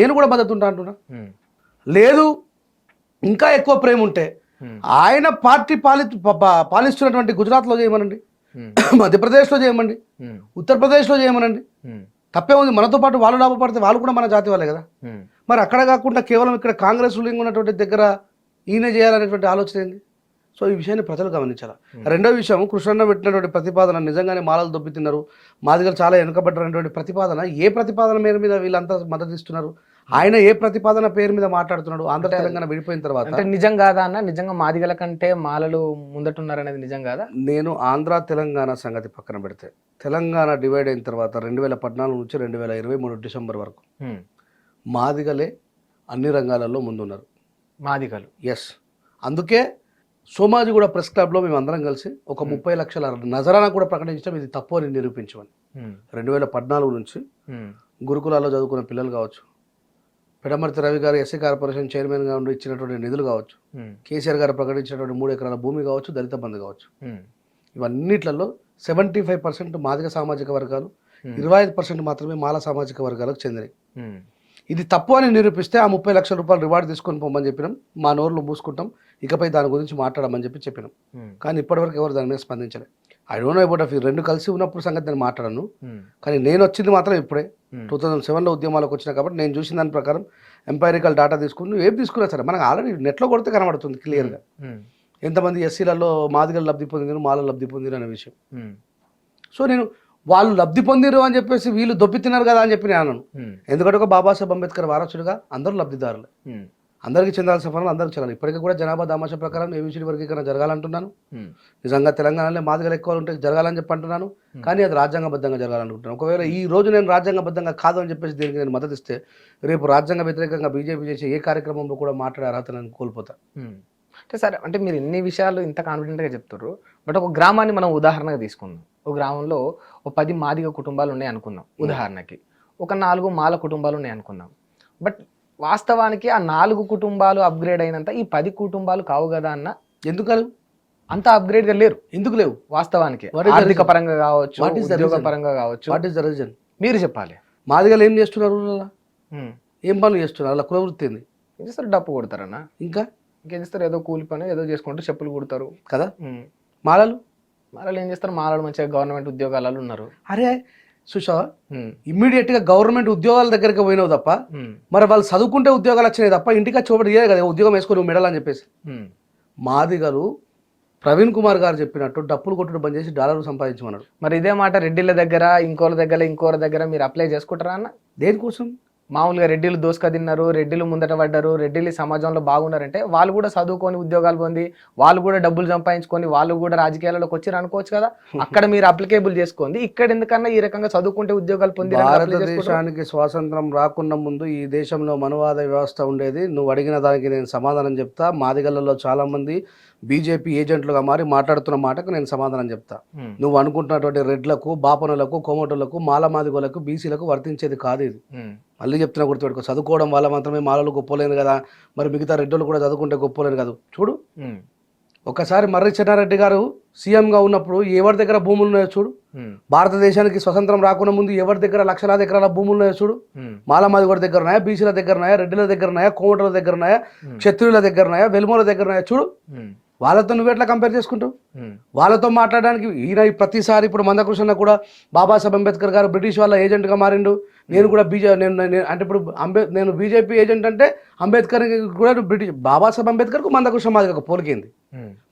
నేను కూడా మద్దతు ఉంటా అంటున్నా. లేదు ఇంకా ఎక్కువ ప్రేమ ఉంటే ఆయన పార్టీ పాలిస్తున్నటువంటి గుజరాత్లో చేయమనండి, మధ్యప్రదేశ్లో చేయమండి, ఉత్తరప్రదేశ్లో చేయమనండి. తప్పే ఉంది. మనతో పాటు వాళ్ళు లాభపడితే వాళ్ళు కూడా మన జాతి వాళ్ళే కదా. మరి అక్కడ కాకుండా కేవలం ఇక్కడ కాంగ్రెస్ రూలింగ్ ఉన్నటువంటి దగ్గర ఈయన చేయాలనేటువంటి ఆలోచన ఏంది? సో ఈ విషయాన్ని ప్రజలు గమనించాలి. రెండో విషయం, కృష్ణన్న పెట్టినటువంటి ప్రతిపాదన నిజంగానే మాలలు దొబ్బుతున్నారు, మాదిగలు చాలా వెనుకబడ్డటువంటి ప్రతిపాదన. ఏ ప్రతిపాదన మీద వీళ్ళంతా మద్దతు ఇస్తున్నారు? ఆయన ఏ ప్రతిపాదన పేరు మీద మాట్లాడుతున్నాడు? ఆంధ్ర తెలంగాణ విడిపోయిన తర్వాత అంటే నిజం కాదా అన్న? నిజంగా మాదిగల కంటే మాలలు ముందటున్నారనేది నిజం కాదా? నేను ఆంధ్ర తెలంగాణ సంగతి పక్కన పెడితే, తెలంగాణ డివైడ్ అయిన తర్వాత 2014 నుంచి 2023 డిసెంబర్ వరకు మాదిగలే అన్ని రంగాలలో ముందున్నారు. మాదిగలు ఎస్. అందుకే సోమాజిగూడ ప్రెస్ క్లబ్లో మేము అందరం కలిసి ఒక 30 లక్షల నజరానా కూడా ప్రకటించడం ఇది తప్పు అని నిరూపించమని. 2014 నుంచి గురుకులాల్లో చదువుకున్న పిల్లలు కావచ్చు, పెడమర్తి రవి గారు ఎస్సీ కార్పొరేషన్ చైర్మన్గా ఉండి ఇచ్చినటువంటి నిధులు కావచ్చు, కేసీఆర్ గారు ప్రకటించినటువంటి 3 ఎకరాల భూమి కావచ్చు, దళిత బంధు కావచ్చు, ఇవన్నిట్లలో 75% మాదిగ సామాజిక వర్గాలు, 25% మాత్రమే మాల సామాజిక వర్గాలకు చెందినవి. ఇది తప్పు అని నిరూపిస్తే ఆ 30 లక్షల రూపాయలు రివార్డు తీసుకొని పోమని చెప్పినాం. మా నోర్లు మూసుకుంటాం, ఇకపై దాని గురించి మాట్లాడమని చెప్పినాం. కానీ ఇప్పటివరకు ఎవరు దాని మీద స్పందించలేదు. I don't know about of రెండు కలిసి ఉన్నప్పుడు సంగతి నేను మాట్లాడను. కానీ నేను వచ్చింది మాత్రం ఇప్పుడే 2007లో ఉద్యమాలకు వచ్చినా కాబట్టి నేను చూసిన దాని ప్రకారం ఎంపైరికల్ డేటా తీసుకుని ఏం తీసుకున్నా సరే మనకు ఆల్రెడీ నెట్లో కొడితే కనబడుతుంది క్లియర్గా ఎంతమంది ఎస్సీలలో మాదిగలు లబ్ధి పొందిరు, మాలలు లబ్ధి పొందిరు అనే విషయం. సో నేను వాళ్ళు లబ్ధి పొందిరు అని చెప్పేసి వీళ్ళు దొబ్బితున్నారు కదా అని చెప్పి నేను అన్నాను. ఎందుకంటే ఒక బాబాసాహెబ్ అంబేద్కర్ వారసుడుగా అందరూ లబ్ధిదారులే, అందరికీ చెందాల్సిన పనులు అందరికీ చెందాలి. ఇప్పటికీ కూడా జనాభా దామాషా ప్రకారం ఏబిసిడి వర్గీకరణ జరగాలంటున్నాను. నిజంగా తెలంగాణలో మాదిగలు ఎక్కువ ఉంటే జరగాలని చెప్పి అంటున్నాను. కానీ అది రాజ్యాంగబద్ధంగా జరగాలనుకుంటున్నాను. ఒకవేళ ఈ రోజు నేను రాజ్యాంగబద్ధంగా కాదు అని చెప్పేసి దీనికి నేను మద్దతు ఇస్తే రేపు రాజ్యాంగ వ్యతిరేకంగా బీజేపీ చేసే ఏ కార్యక్రమంలో కూడా మాట్లాడే అర్హత నేను కోల్పోతా. అంటే సరే, అంటే మీరు ఎన్ని విషయాలు ఇంత కాన్ఫిడెంట్గా చెప్తారు. బట్ ఒక గ్రామాన్ని మనం ఉదాహరణగా తీసుకుందాం. ఒక గ్రామంలో ఒక 10 మాదిగ కుటుంబాలు ఉన్నాయి అనుకుందాం ఉదాహరణకి, ఒక 4 మాల కుటుంబాలు ఉన్నాయి అనుకుందాం. బట్ వాస్తవానికి ఆ 4 కుటుంబాలు అప్గ్రేడ్ అయినంత ఈ 10 కుటుంబాలు కావు కదా అన్న. ఎందుకు అంత అప్గ్రేడ్ గా లేరు? ఎందుకు లేవు? వాస్తవానికి ఆర్థిక పరంగా కావచ్చు, ఉద్యోగ పరంగా కావచ్చు. What is the reason? మీరు చెప్పాలి. మాదిగలు ఏం చేస్తున్నారు? ఏం పనులు చేస్తున్నారు? అలా కులవృత్తి ఏంది? ఏం చేస్తారు? డప్పు కొడతారన్న. ఇంకేం చేస్తారు? ఏదో కూలి పని ఏదో చేసుకుంటూ చెప్పులు కుడతారు కదా. మాలలు ఏం చేస్తారు? మాలలు మంచిగా గవర్నమెంట్ ఉద్యోగాలలో ఉన్నారు. అరే సుషా, ఇమ్మీడియట్ గా గవర్నమెంట్ ఉద్యోగాల దగ్గరికి పోయినావు తప్ప, మరి వాళ్ళు చదువుకుంటే ఉద్యోగాలు వచ్చినాయి తప్ప ఇంటికి చూపడి కదా ఉద్యోగం వేసుకొని మెడల్ అని చెప్పేసి. మాదిగలు ప్రవీణ్ కుమార్ గారు చెప్పినట్టు డప్పులు కొట్టుడు బంద్ చేసి డాలర్లు సంపాదించమన్నాడు. మరి ఇదే మాట రెడ్డిల దగ్గర ఇంకోరి దగ్గర మీరు అప్లై చేసుకుంటారా అన్న? దేనికోసం? మామూలుగా రెడ్డిలు దోసుక తిన్నారు, రెడ్డిలు ముందట పడ్డారు, రెడ్డిలు సమాజంలో బాగున్నారంటే వాళ్ళు కూడా చదువుకొని ఉద్యోగాలు పొంది వాళ్ళు కూడా డబ్బులు సంపాదించుకొని వాళ్ళు కూడా రాజకీయాల్లోకి వచ్చి అనుకోవచ్చు కదా. అక్కడ మీరు అప్లికేబుల్ చేసుకోండి. ఇక్కడ ఎందుకన్నా ఈ రకంగా చదువుకుంటే ఉద్యోగాలు పొంది. భారతదేశానికి స్వాతంత్రం రాకుండా ముందు ఈ దేశంలో మనవాద వ్యవస్థ ఉండేది. నువ్వు అడిగిన దానికి నేను సమాధానం చెప్తా. మాదిగలలో చాలా మంది బీజేపీ ఏజెంట్లుగా మారి మాట్లాడుతున్న మాటకు నేను సమాధానం చెప్తా. నువ్వు అనుకుంటున్నటువంటి రెడ్లకు, బాపనులకు, కోమటులకు, మాల మాదిగోలకు, బీసీలకు వర్తించేది కాదు ఇది. మళ్ళీ చెప్తున్నా, గుర్తుపెట్టుకో. చదువుకోవడం వల్ల మాత్రమే మాలలు గొప్పలేను కదా, మరి మిగతా రెడ్డులు కూడా చదువుకుంటే గొప్పలేను కాదు. చూడు, ఒకసారి మర్రి చెన్నారెడ్డి గారు సీఎంగా ఉన్నప్పుడు ఎవరి దగ్గర భూములు ఉన్నాయో చూడు. భారతదేశానికి స్వతంత్రం రాకుండా ముందు ఎవరి దగ్గర లక్షలాది ఎకరాల భూములు ఉన్నాయో చూడు. మాలమాది కూడా దగ్గర ఉన్నాయా, బీసీల దగ్గర ఉన్నాయా, రెడ్డిల దగ్గర ఉన్నాయా, కోమటల దగ్గర ఉన్నాయా, క్షత్రియుల దగ్గర ఉన్నాయా, వెలుమల దగ్గర ఉన్నాయా చూడు. వాళ్ళతో నువ్వు ఎట్లా కంపేర్ చేసుకుంటావు? వాళ్ళతో మాట్లాడడానికి ఈయన ప్రతిసారి ఇప్పుడు మందకృష్ణ కూడా బాబాసాహెబ్ అంబేద్కర్ గారు బ్రిటిష్ వాళ్ళ ఏజెంట్గా మారిండు. నేను కూడా అంటే ఇప్పుడు నేను బీజేపీ ఏజెంట్ అంటే అంబేద్కర్ కూడా బ్రిటిష్ బాబాసాహెబ్ అంబేద్కర్కు మందకృష్ణ మాదిగకు పోలికేంది?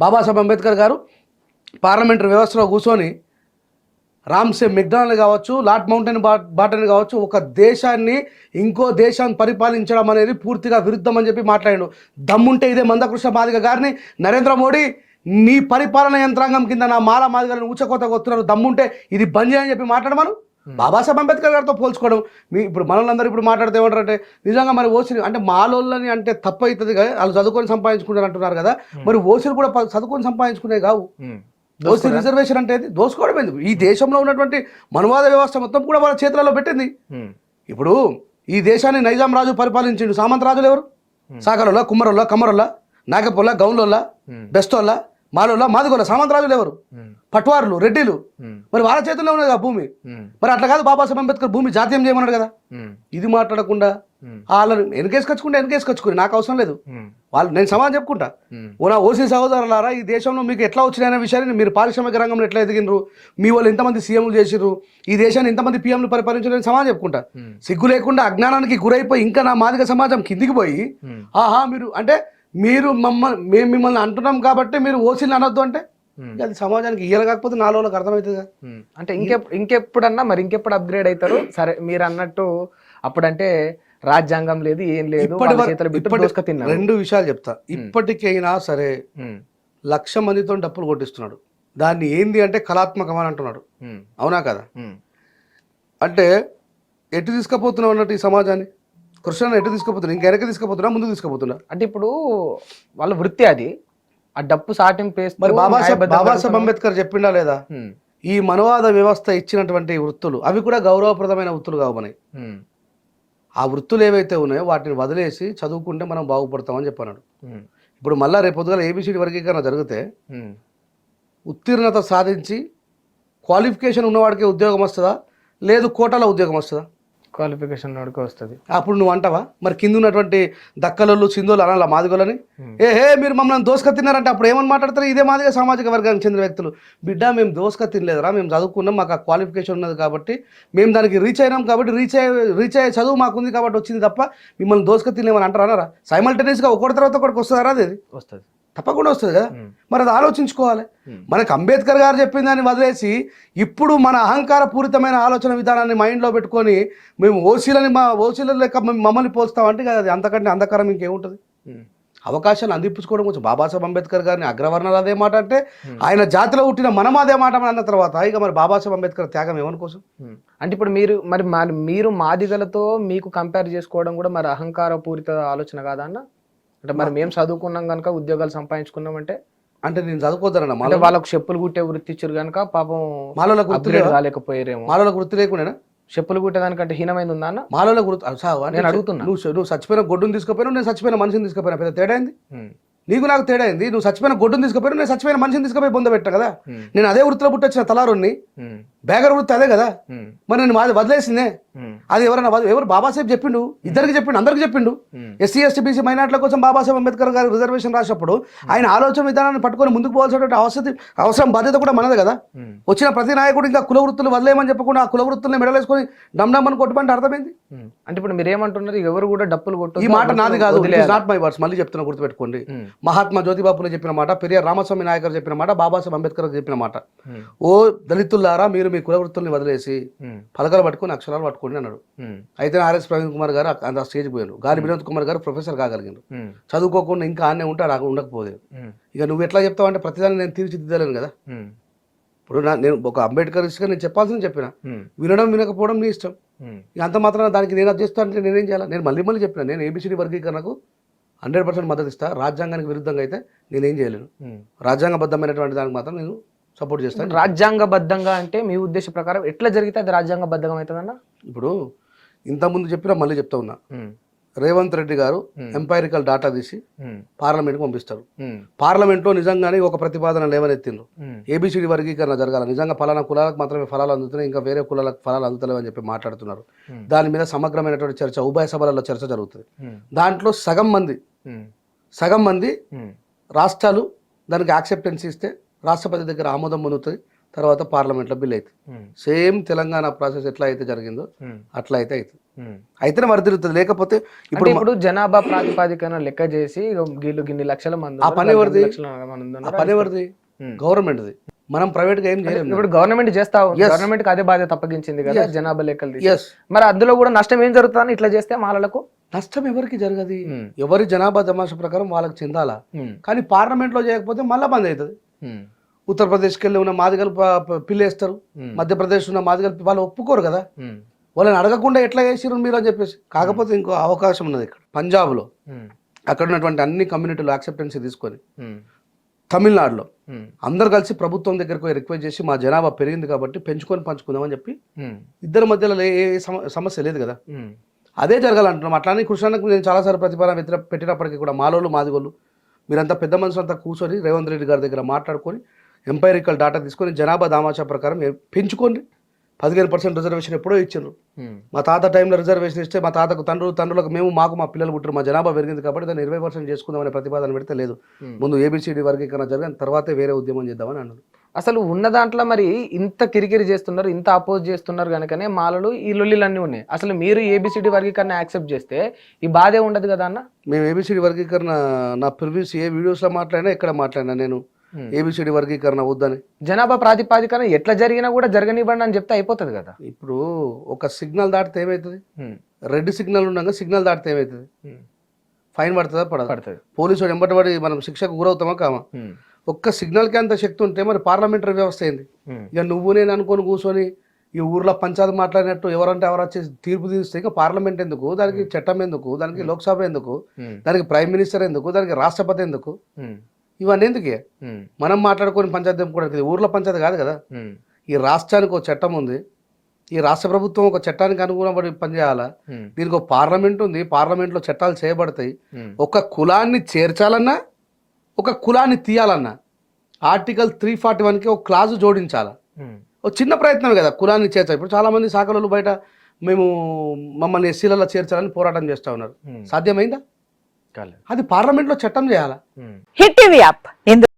బాబాసాహెబ్ అంబేద్కర్ గారు పార్లమెంటరీ వ్యవస్థలో కూర్చొని రామ్సే మెక్డానల్డ్ కావచ్చు, లార్డ్ మౌంటైన్ బాటన్ కావచ్చు, ఒక దేశాన్ని ఇంకో దేశాన్ని పరిపాలించడం అనేది పూర్తిగా విరుద్ధం అని చెప్పి మాట్లాడాడు. దమ్ముంటే ఇదే మందకృష్ణ మాదిగ గారిని నరేంద్ర మోడీ నీ పరిపాలన యంత్రాంగం కింద నా మాల మాదిగలను ఊచకోతగా వస్తున్నారు, దమ్ముంటే ఇది బంద్ చేయని చెప్పి మాట్లాడమను. బాబాసాహెబ్ అంబేద్కర్ గారితో పోల్చుకోవడం ఇప్పుడు మనల్ని ఇప్పుడు మాట్లాడితే ఏమంటారంటే నిజంగా మరి ఓసిని అంటే మాలోళ్ళని అంటే తప్పు అవుతుంది కదా, వాళ్ళు చదువుకొని సంపాదించుకుంటారు అంటున్నారు కదా. మరి ఓసిని కూడా చదువుకొని సంపాదించుకునే కావు. ఓసీ రిజర్వేషన్ అంటే దోసుకోవడం ఎందుకు? ఈ దేశంలో ఉన్నటువంటి మనవాద వ్యవస్థ మొత్తం కూడా వాళ్ళ చేతులలో పెట్టింది. ఇప్పుడు ఈ దేశాన్ని నైజాం రాజు పరిపాలించిండు. సామంత రాజులు ఎవరు? సాగరోళ్ళ, కుమ్మరోళ్ళ, కమ్మరోళ్ళ, నాగపోళ్ళ, గౌన్లోళ్ళ, బెస్తోళ్ళ, మాలోళ్ళ మాదిగోళ్ళ సామంతరాజులు ఎవరు? పట్వారులు, రెడ్డిలు. మరి వాళ్ళ చేతుల్లో ఉన్నది ఆ భూమి. మరి అట్లా కాదు, బాబాసాహెబ్ అంబేద్కర్ భూమి జాతీయం చేయమన్నాడు కదా. ఇది మాట్లాడకుండా వాళ్ళని వెనకేసుకొచ్చుకుని నాకు అవసరం లేదు. వాళ్ళు నేను సమాధానం చెప్పుకుంటా. నా ఓసీ సహోదరులారా, ఈ దేశంలో మీకు ఎట్లా వచ్చినాయనే విషయాన్ని, మీరు పారిశ్రామిక రంగంలో ఎట్లా ఎదిగినరు, మీ వాళ్ళు ఎంతమంది సీఎంలు చేసిర్రు, ఈ దేశాన్ని ఎంతమంది పీఎంలు పరిపాలించారని సమాధానం చెప్పుకుంటా. సిగ్గు లేకుండా అజ్ఞానానికి గురైపోయి ఇంకా నా మాదిగ సమాజం కిందికి పోయి మీరు అంటే మేము మిమ్మల్ని అంటున్నాం కాబట్టి మీరు ఓసీలు అనొద్దు అంటే అది సమాజానికి ఇయ్యాలి. కాకపోతే నాలుగు వాళ్ళకి అర్థమవుతుంది. అంటే ఇంకెప్పుడన్నా మరి ఇంకెప్పుడు అప్గ్రేడ్ అవుతారు? సరే మీరు అన్నట్టు అప్పుడంటే రాజ్యాంగం లేదు, ఏం లేదు, రెండు విషయాలు చెప్తా. ఇప్పటికైనా సరే 1,00,000 మందితో డప్పులు కొట్టిస్తున్నాడు. దాన్ని ఏంది అంటే కళాత్మకం అని అంటున్నాడు. అవునా కదా? అంటే ఎటు తీసుకుపోతున్నావు అన్నట్టు ఈ సమాజాన్ని కృష్ణ ఎటు తీసుకుపోతున్నా, ఇంకా వెనక తీసుకుపోతున్నా, ముందుకు తీసుకుపోతున్నా. అంటే ఇప్పుడు వాళ్ళ వృత్తి అది, ఆ డప్పు సాటింపు. మరి బాబాసాహెబ్ అంబేద్కర్ చెప్పిండా లేదా? ఈ మనవాద వ్యవస్థ ఇచ్చినటువంటి వృత్తులు అవి కూడా గౌరవప్రదమైన వృత్తులు కావమని. ఆ వృత్తులు ఏవైతే ఉన్నాయో వాటిని వదిలేసి చదువుకుంటే మనం బాగుపడతామని చెప్పన్నాడు. ఇప్పుడు మళ్ళా రేపు పొద్దుగాల ఏబిసిడి వర్గీకరణ జరిగితే ఉత్తీర్ణత సాధించి క్వాలిఫికేషన్ ఉన్నవాడికి ఉద్యోగం వస్తుందా, లేదు కోటాలో ఉద్యోగం వస్తుందా? క్వాలిఫికేషన్ వస్తుంది. అప్పుడు నువ్వు అంటావా మరి కింద ఉన్నటువంటి దక్కలోళ్ళు సింధోళ్ళు అనాల మాదిగోళ్ళని? మీరు మమ్మల్ని దోసుక తిన్నారంటే అప్పుడు ఏమని మాట్లాడతారు? ఇదే మాదిగ సామాజిక వర్గానికి చెందిన వ్యక్తులు. బిడ్డ మేము దోసుక తినలేదురా, మేము చదువుకున్నాం, మాకు ఆ క్వాలిఫికేషన్ ఉన్నది కాబట్టి మేము దానికి రీచ్ అయినాం, కాబట్టి రీచ్ అయ్యే చదువు మాకుంది కాబట్టి వచ్చింది తప్ప మిమ్మల్ని దోసుక తినలేమని అంటారా? సైమల్టేనియస్గా ఒకటి తర్వాత ఒకటికి వస్తుందా? అది వస్తుంది, తప్పకుండా వస్తుంది కదా. మరి అది ఆలోచించుకోవాలి. మనకు అంబేద్కర్ గారు చెప్పిన దాన్ని వదిలేసి ఇప్పుడు మన అహంకార పూరితమైన ఆలోచన విధానాన్ని మైండ్లో పెట్టుకొని మేము ఓసీల లెక్క మమ్మల్ని పోల్స్తామంటే అది అంతకంటే అంధకారం ఇంకేముంటుంది? అవకాశాలు అందిపుచ్చుకోవడం కోసం బాబాసాహెబ్ అంబేద్కర్ గారిని అగ్రవర్ణాలు అదే మాట అంటే, ఆయన జాతిలో పుట్టిన మనం అదే మాట అన్న తర్వాత ఇక మరి బాబాసాహెబ్ అంబేద్కర్ త్యాగం ఏమని కోసం? అంటే ఇప్పుడు మీరు మాదిగలతో మీకు కంపేర్ చేసుకోవడం కూడా మరి అహంకార పూరిత ఆలోచన కాదా అన్న? అంటే మరి మేము చదువుకున్నాం కనుక ఉద్యోగాలు సంపాదించుకున్నాం అంటే నేను చదువుకోదన్న వాళ్ళకు చెప్పులు కుట్టే వృత్తి ఇచ్చారు కనుక పాపం మాలోళ్ళ వృత్తి రాలేకపోయారేమో. మాలోళ్ళ వృత్తి లేకుండా చెప్పులు కుట్టేదానికంటే హీనమైంది ఉందా అన్న? మాలోళ్ళ వృత్తి నేను అడుగుతున్నా. నువ్వు చచ్చిపోయిన గొడ్డును తీసుకుపోయినా, నేను చచ్చిపోయిన మనిషిని తీసుకుపోయినా, పెద్ద తేడా అయింది? నీకు నాకు తేడా అయింది. నువ్వు చచ్చిపోయిన గొడ్డును తీసుకుపోయినా, నేను చచ్చిపోయిన మనిషిని తీసుకుపోయి బొంద పెట్టా కదా. నేను అదే వృత్తిలో పుట్టొచ్చిన తలారుణ్ణి, బేగర్ వృత్తి అదే కదా. మరి నేను వదిలేసిందే. అది ఎవరు బాబాసాహెబ్ చెప్పిండు, ఇద్దరికి చెప్పిండు, అందరికి చెప్పిండు. ఎస్సీ ఎస్టీ బీసీ మైనార్టీల కోసం బాబాసాహెబ్ అంబేద్కర్ గారు రిజర్వేషన్ రాసినప్పుడు ఆయన ఆలోచన విధానాన్ని పట్టుకొని ముందుకు పోవాల్సినటువంటి అవసరం బాధ్యత కూడా మనదే కదా. వచ్చిన ప్రతి నాయకుడు ఇంకా కుల వృత్తులు వదిలేయమని చెప్పకుండా ఆ కుల వృత్తుల్ని మెడలేసుకొని డమ్డమ్మని కొట్టమంటే అర్థమైంది. అంటే ఇప్పుడు మీరు ఏమంటున్నారు, ఎవరు కూడా డప్పులు కొట్టు? ఈ మాట నాది కాదు, నాట్ మై వర్డ్స్. మళ్ళీ చెప్తున్నా, గుర్తుపెట్టుకోండి. మహాత్మా జ్యోతిబాపులే చెప్పిన మాట, పెరియార్ రామస్వామి నాయకర్ చెప్పిన మాట, బాబాసాహెబ్ అంబేద్కర్ చెప్పిన మాట. ఓ దళితులారా, మీరు మీ కుల వృత్తుల్ని వదిలేసి పలకలు పట్టుకుని అక్షరాలు పట్టుకోండి అన్నాడు. అయితే ఆర్ఎస్ ప్రవీణ్ కుమార్ గారు ఆ స్టేజ్ పోయారు. గాలి వినోద్ కుమార్ గారు ప్రొఫెసర్ కాగలిగారు. చదువుకోకుండా ఇంకా ఆనే ఉంటే అలా ఉండకపోలేదు. ఇక నువ్వు ఎట్లా చెప్తావు అంటే ప్రతిదాన్ని నేను తీర్చిదిద్దలేను కదా. ఇప్పుడు నేను ఒక అంబేద్కర్గా నేను చెప్పాల్సింది చెప్పిన, వినడం వినకపోవడం నీ ఇష్టం. ఇక అంత మాత్రం దానికి నేను అది చేస్తాను అంటే నేనేం చేయాలి? నేను మళ్ళీ చెప్పిన, నేను ఏబిసిడి వర్గీకరణకు 100% మద్దతు ఇస్తా. రాజ్యాంగానికి విరుద్ధంగా అయితే నేనేం చేయలేను. రాజ్యాంగబద్ధమైనటువంటి దానికి మాత్రం నేను సపోర్ట్ చేస్తాను. రాజ్యాంగబద్ధంగా అంటే మీ ఉద్దేశ ప్రకారం ఎట్లా జరిగితే అది రాజ్యాంగబద్ధంగా అవుతుందన్న? ఇప్పుడు ఇంతకుముందు చెప్పినా మళ్ళీ చెప్తా ఉన్నా, రేవంత్ రెడ్డి గారు ఎంపైరికల్ డాటా తీసి పార్లమెంట్కి పంపిస్తారు. పార్లమెంట్లో నిజంగానే ఒక ప్రతిపాదన లేవనెత్తిండ్రు, ఏబిసిడి వర్గీకరణ జరగాలి, నిజంగా ఫలానా కులాలకు మాత్రమే ఫలాలు అందుతున్నాయి, ఇంకా వేరే కులాలకు ఫలాలు అందుతలేవు అని చెప్పి మాట్లాడుతున్నారు. దాని మీద సమగ్రమైనటువంటి చర్చ ఉభయ సభలలో చర్చ జరుగుతుంది. దాంట్లో సగం మంది రాష్ట్రాలు దానికి యాక్సెప్టెన్స్ ఇస్తే రాష్ట్రపతి దగ్గర ఆమోదం పొందుతుంది, తర్వాత పార్లమెంట్లో బిల్ అవుతుంది. సేమ్ తెలంగాణ ప్రాసెస్ ఎట్లా అయితే జరిగిందో అట్లా అయితే అవుతుంది. అయితేనే వర్దిరుతుంది. లేకపోతే ఇప్పుడు జనాభా ప్రాతిపాదికన లెక్క చేసి గిన్ని లక్షల మంది, ఆ పని ఎవరిది? గవర్నమెంట్ది. మనం ప్రైవేట్ గా ఏం చేయలేము. ఇప్పుడు గవర్నమెంట్ చేస్తా, గవర్నమెంట్ కి అదే బాధ్యత అప్పగించింది కదా జనాభా లెక్కలు. మరి అందులో కూడా నష్టం ఏం జరుగుతుంది ఇట్లా చేస్తే? మాలలకు నష్టం ఎవరికి జరగదు. ఎవరి జనాభా జమాష ప్రకారం వాళ్ళకి చెందాలా. కానీ పార్లమెంట్ లో చేయకపోతే మళ్ళా బంద్ అవుతుంది. ఉత్తరప్రదేశ్కి వెళ్ళి ఉన్న మాదిగలు పిల్లేస్తారు, మధ్యప్రదేశ్ ఉన్న మాదిగలు వాళ్ళు ఒప్పుకోరు కదా. వాళ్ళని అడగకుండా ఎట్లా చేసిరు మీరు అని చెప్పేసి. కాకపోతే ఇంకో అవకాశం ఉన్నది ఇక్కడ పంజాబ్లో. అక్కడ ఉన్నటువంటి అన్ని కమ్యూనిటీలు యాక్సెప్టెన్సీ తీసుకొని తమిళనాడులో అందరు కలిసి ప్రభుత్వం దగ్గరకు రిక్వెస్ట్ చేసి మా జనాభా పెరిగింది కాబట్టి పెంచుకొని పంచుకుందామని చెప్పి, ఇద్దరి మధ్యలో ఏ సమస్య లేదు కదా, అదే జరగాలంటున్నాం. అట్లానే కృష్ణానికి నేను చాలాసార్లు ప్రతిపాదన పెట్టినప్పటికీ కూడా మాలోళ్ళు మాదిగోళ్ళు మీరంతా పెద్ద మనుషులంతా కూర్చొని రేవంత్ రెడ్డి గారి దగ్గర మాట్లాడుకొని ఎంపైరికల్ డాటా తీసుకొని జనాభా దామాషా ప్రకారం పెంచుకోండి. 15% రిజర్వేషన్ ఎప్పుడో ఇచ్చారు. మా తాత టైంలో రిజర్వేషన్ ఇస్తే మా తాతకు తండ్రులకు మాకు మా పిల్లలు పుట్టారు, మా జనాభా పెరిగింది కాబట్టి దాన్ని 20% చేసుకుందామనే ప్రతిపాదన పెడితే లేదు. ముందు ఏబిసిడి తర్వాతే వేరే ఉద్యమం చేద్దామని అన్నారు. అసలు ఉన్న దాంట్లో మరి ఇంత కిరికిరి చేస్తున్నారు, ఇంత అపోజ్ చేస్తున్నారు కనుకనే మాలలు ఈ లొల్లిలన్నీ ఉన్నాయి. అసలు మీరు ఏబిసిడి వర్గీకరణ యాక్సెప్ట్ చేస్తే ఈ బాధే ఉండదు కదా అన్న. మేము ఏబిసిడి వర్గీకరణ నా ప్రివ్యూస్ ఏ వీడియోస్లో మాట్లాడినా ఎక్కడ మాట్లాడినా నేను ఏబిసిడి వర్గీకరణ వద్దని. జనాభా ప్రాతిపాదికన ఎట్లా జరిగినా కూడా జరగనివ్వండి అని చెప్తే అయిపోతుంది కదా. ఇప్పుడు ఒక సిగ్నల్ దాటితే ఏమవుతుంది? రెడ్ సిగ్నల్ ఉండగా సిగ్నల్ దాటితే ఏమవుతుంది? ఫైన్ పడుతుందా? పడుతుంది. పోలీసు వాడు ఎంబటబడి మనం శిక్షకు గురవుతామా కామా? ఒక్క సిగ్నల్కి అంత శక్తి ఉంటే మరి పార్లమెంటరీ వ్యవస్థ ఏంది? ఇక నువ్వు నేను అనుకొని కూర్చొని ఈ ఊర్లో పంచాయతీ మాట్లాడినట్టు ఎవరంటే ఎవరు వచ్చి తీర్పు తీస్తే ఇంకా పార్లమెంట్ ఎందుకు? దానికి చట్టం ఎందుకు? దానికి లోక్సభ ఎందుకు? దానికి ప్రైమ్ మినిస్టర్ ఎందుకు? దానికి రాష్ట్రపతి ఎందుకు? ఇవన్నీ ఎందుకే? మనం మాట్లాడుకొని పంచాయతీ తెంపుకోవడానికి ఊర్లో పంచాయతీ కాదు కదా. ఈ రాష్ట్రానికి ఒక చట్టం ఉంది, ఈ రాష్ట్ర ప్రభుత్వం ఒక చట్టానికి అనుగుణపడి పనిచేయాలా. దీనికి ఒక పార్లమెంట్ ఉంది, పార్లమెంట్లో చట్టాలు చేయబడతాయి. ఒక కులాన్ని చేర్చాలన్నా ఒక కులాన్ని తీయాలన్నా ఆర్టికల్ 341కి ఒక క్లాజు జోడించాలా. ఒక చిన్న ప్రయత్నం కదా కులాన్ని చేర్చాలి. ఇప్పుడు చాలా మంది శాఖలు బయట మమ్మల్ని ఎస్సీలలో చేర్చాలని పోరాటం చేస్తూ ఉన్నారు. సాధ్యమైందా? అది పార్లమెంట్లో చట్టం చేయాలా. Hit TV app